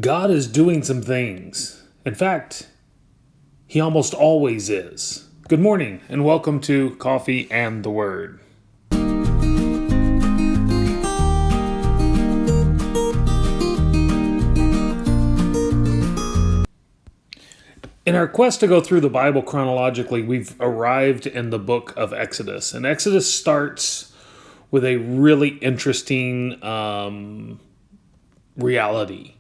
God is doing some things. In fact, He almost always is. Good morning, and welcome to Coffee and the Word. In our quest to go through the Bible chronologically, we've arrived in the book of Exodus. And Exodus starts with a really interesting reality.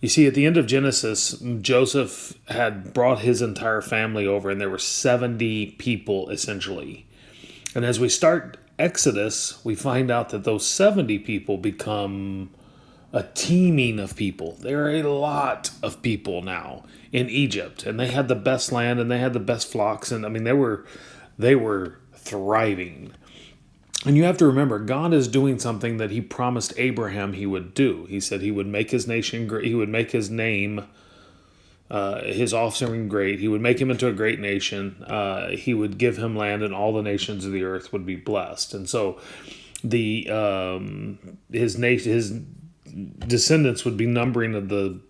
You see, at the end of Genesis, Joseph had brought his entire family over, and there were 70 people, essentially. And as we start Exodus, we find out that those 70 people become a teeming of people. There are a lot of people now in Egypt, and they had the best land, and they had the best flocks, and I mean, they were thriving. And you have to remember, God is doing something that He promised Abraham He would do. He said He would make His nation great. He would make His name, His offspring great. He would make him into a great nation. He would give him land, and all the nations of the earth would be blessed. And so, his descendants would be numbering of the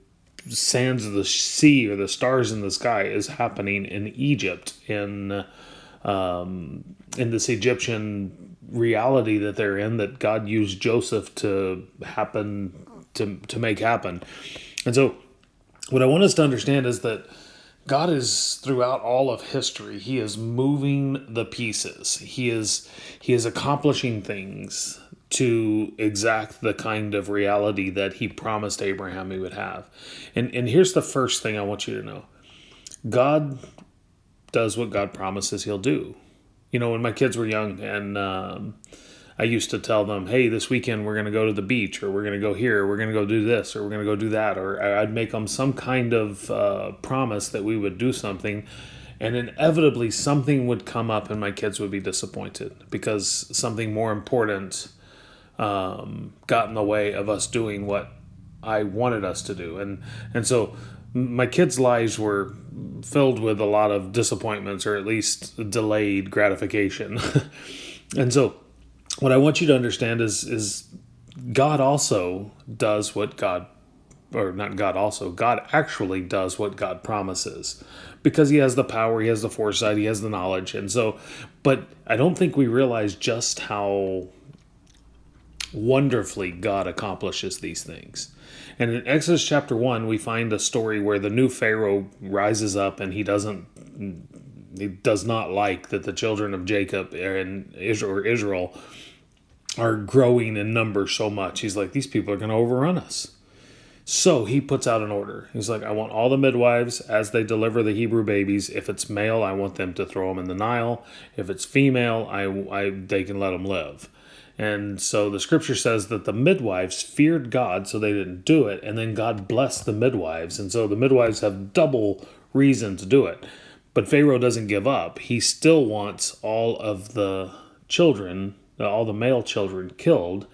sands of the sea or the stars in the sky is happening in Egypt, in this Egyptian reality that they're in, that God used Joseph to make happen. And so what I want us to understand is that God is, throughout all of history, He is moving the pieces. He is accomplishing things to exact the kind of reality that He promised Abraham He would have. And here's the first thing I want you to know. God does what God promises He'll do. You know, when my kids were young, and I used to tell them, hey, this weekend we're going to go to the beach, or we're going to go here, or we're going to go do this, or we're going to go do that, or I'd make them some kind of promise that we would do something, and inevitably something would come up and my kids would be disappointed because something more important got in the way of us doing what I wanted us to do. And so my kids' lives were filled with a lot of disappointments, or at least delayed gratification. And so what I want you to understand is God also does what God actually does what God promises, because He has the power, He has the foresight, He has the knowledge. And so, but I don't think we realize just how wonderfully God accomplishes these things. And in Exodus chapter 1, we find a story where the new Pharaoh rises up, and he does not like that the children of Jacob and Israel are growing in number so much. He's like, these people are going to overrun us. So he puts out an order. He's like, I want all the midwives, as they deliver the Hebrew babies, if it's male, I want them to throw them in the Nile. If it's female, they can let them live. And so the scripture says that the midwives feared God, so they didn't do it. And then God blessed the midwives. And so the midwives have double reason to do it. But Pharaoh doesn't give up. He still wants all of the children, all the male children, killed.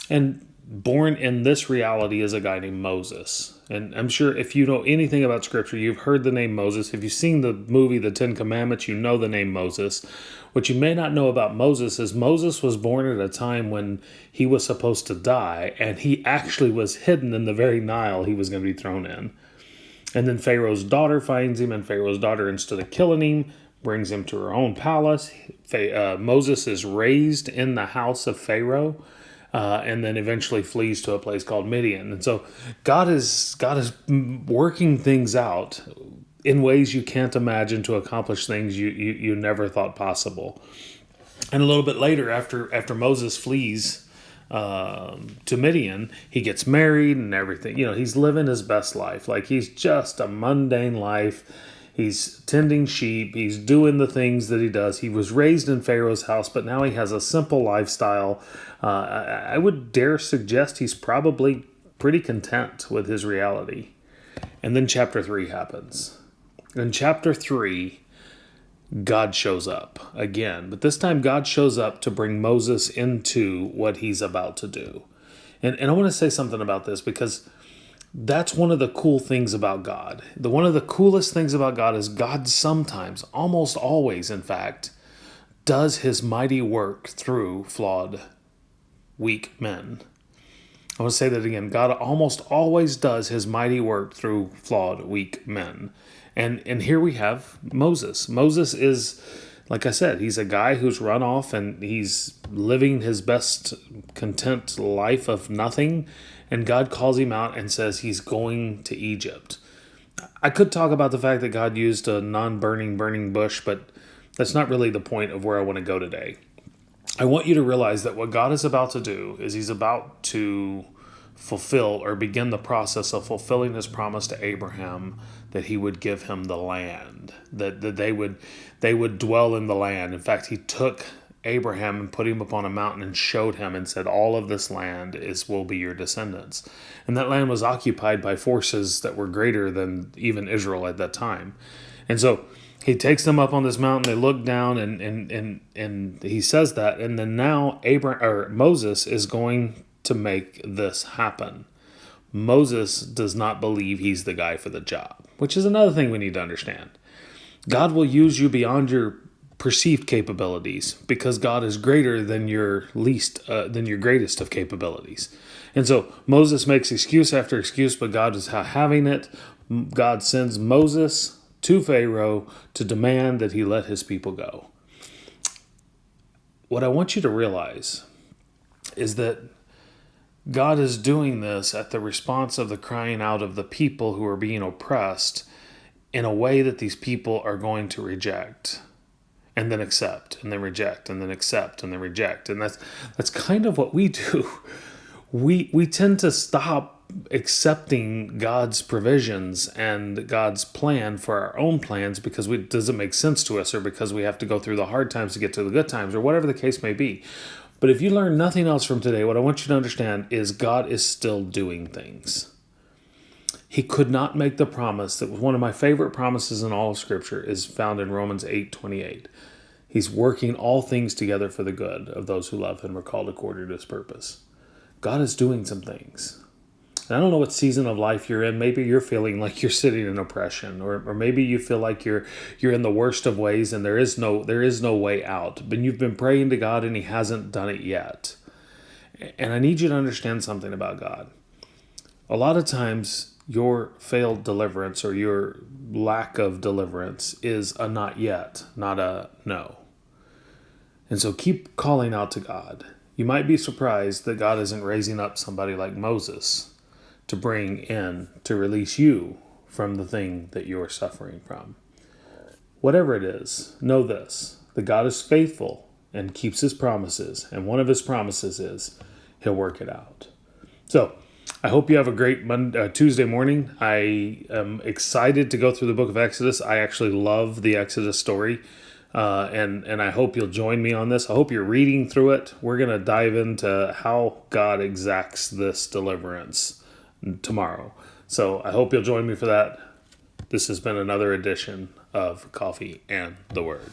And born in this reality is a guy named Moses. And I'm sure if you know anything about Scripture, you've heard the name Moses. If you've seen the movie The Ten Commandments, you know the name Moses. What you may not know about Moses is Moses was born at a time when he was supposed to die, and he actually was hidden in the very Nile he was going to be thrown in. And then Pharaoh's daughter finds him, and Pharaoh's daughter, instead of killing him, brings him to her own palace. Moses is raised in the house of Pharaoh, and then eventually flees to a place called Midian. And so God is working things out in ways you can't imagine to accomplish things you never thought possible. And a little bit later, after Moses flees to Midian, he gets married and everything. You know, he's living his best life. Like, he's just a mundane life. He's tending sheep. He's doing the things that he does. He was raised in Pharaoh's house, but now he has a simple lifestyle. I would dare suggest he's probably pretty content with his reality. And then chapter 3 happens. In chapter 3, God shows up again. But this time God shows up to bring Moses into what he's about to do. And I want to say something about this, because that's one of the cool things about God. One of the coolest things about God is God sometimes, almost always in fact, does His mighty work through flawed, weak men. I want to say that again. God almost always does his mighty work through flawed, weak men. And here we have Moses. Moses is, like I said, he's a guy who's run off and he's living his best content life of nothing. And God calls him out and says he's going to Egypt. I could talk about the fact that God used a burning bush, but that's not really the point of where I want to go today. I want you to realize that what God is about to do is he's about to fulfill or begin the process of fulfilling his promise to Abraham that he would give him the land, that they would dwell in the land. In fact, he took Abraham and put him upon a mountain and showed him and said, all of this land will be your descendants. And that land was occupied by forces that were greater than even Israel at that time. And so he takes them up on this mountain. They look down, and he says that. And then now Moses is going to make this happen. Moses does not believe he's the guy for the job, which is another thing we need to understand. God will use you beyond your perceived capabilities because God is greater than your greatest of capabilities. And so Moses makes excuse after excuse, but God is having it. God sends Moses to Pharaoh to demand that he let his people go. What I want you to realize is that God is doing this at the response of the crying out of the people who are being oppressed in a way that these people are going to reject and then accept and then reject and then accept and then reject. And that's kind of what we do. We tend to stop accepting God's provisions and God's plan for our own plans because it doesn't make sense to us, or because we have to go through the hard times to get to the good times, or whatever the case may be. But if you learn nothing else from today, what I want you to understand is God is still doing things. He could not make the promise that was one of my favorite promises in all of Scripture is found in Romans 8:28. He's working all things together for the good of those who love him, are called according to his purpose. God is doing some things. And I don't know what season of life you're in. Maybe you're feeling like you're sitting in oppression, or maybe you feel like you're in the worst of ways and there is no way out. But you've been praying to God and he hasn't done it yet. And I need you to understand something about God. A lot of times your failed deliverance or your lack of deliverance is a not yet, not a no. And so keep calling out to God. You might be surprised that God isn't raising up somebody like Moses to bring in, to release you from the thing that you're suffering from. Whatever it is, know this, that God is faithful and keeps his promises. And one of his promises is he'll work it out. So I hope you have a great Tuesday morning. I am excited to go through the book of Exodus. I actually love the Exodus story. And I hope you'll join me on this. I hope you're reading through it. We're going to dive into how God exacts this deliverance tomorrow. So I hope you'll join me for that. This has been another edition of Coffee and the Word.